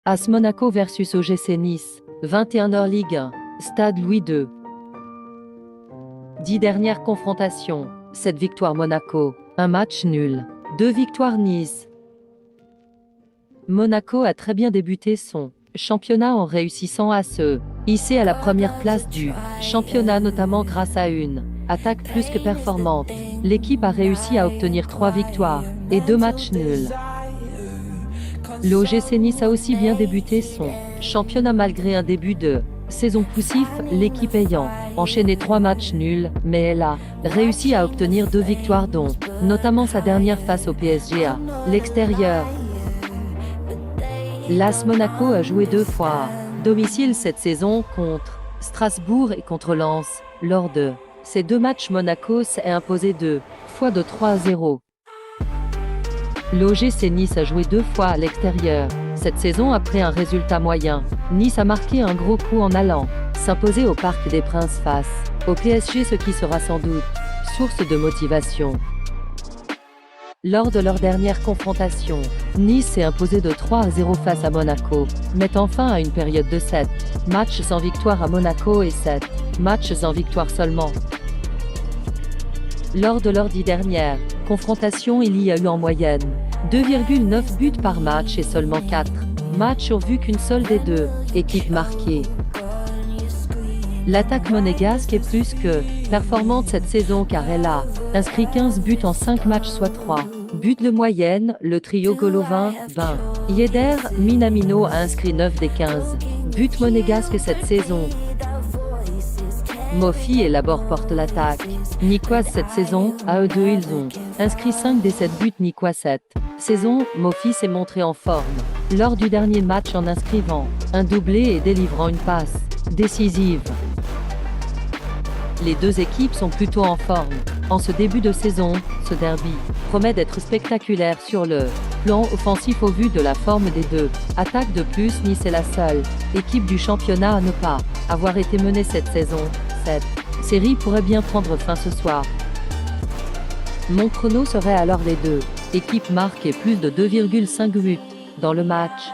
AS Monaco versus OGC Nice, 21h Ligue 1, Stade Louis II. 10 dernières confrontations, 7 victoires Monaco, 1 match nul, 2 victoires Nice. Monaco a très bien débuté son championnat en réussissant à se hisser à la première place du championnat, notamment grâce à une attaque plus que performante. L'équipe a réussi à obtenir 3 victoires et 2 matchs nuls. L'OGC Nice a aussi bien débuté son championnat malgré un début de saison poussif, l'équipe ayant enchaîné 3 matchs nuls, mais elle a réussi à obtenir 2 victoires dont notamment sa dernière face au PSG à l'extérieur. L'AS Monaco a joué 2 fois à domicile cette saison contre Strasbourg et contre Lens. Lors de ces 2 matchs, Monaco s'est imposé 2 fois de 3-0. L'OGC Nice a joué 2 fois à l'extérieur cette saison après un résultat moyen. Nice a marqué un gros coup en allant s'imposer au Parc des Princes face au PSG, ce qui sera sans doute source de motivation. Lors de leur dernière confrontation, Nice s'est imposé de 3-0 face à Monaco, mettant fin à une période de 7 matchs sans victoire à Monaco et 7 matchs sans victoire seulement. Lors de leurs 10 dernières confrontations, il y a eu en moyenne 2,9 buts par match et seulement 4 matchs ont vu qu'une seule des 2 équipes marquée. L'attaque monégasque est plus que performante cette saison car elle a inscrit 15 buts en 5 matchs, soit 3 buts de moyenne. Le trio Golovin, Ben Yedder, Minamino a inscrit 9 des 15 buts monégasques cette saison. Mofi et Laborde portent l'attaque niçoise cette saison. À eux deux, ils ont inscrit 5 des 7 buts niçois cette saison. Mofi s'est montré en forme lors du dernier match en inscrivant un doublé et délivrant une passe décisive. Les deux équipes sont plutôt en forme en ce début de saison. Ce derby promet d'être spectaculaire sur le plan offensif au vu de la forme des deux attaques. De plus, Nice est la seule équipe du championnat à ne pas avoir été menée cette saison. Cette série pourrait bien prendre fin ce soir. Mon prono serait alors les deux équipes marquent plus de 2,5 buts dans le match.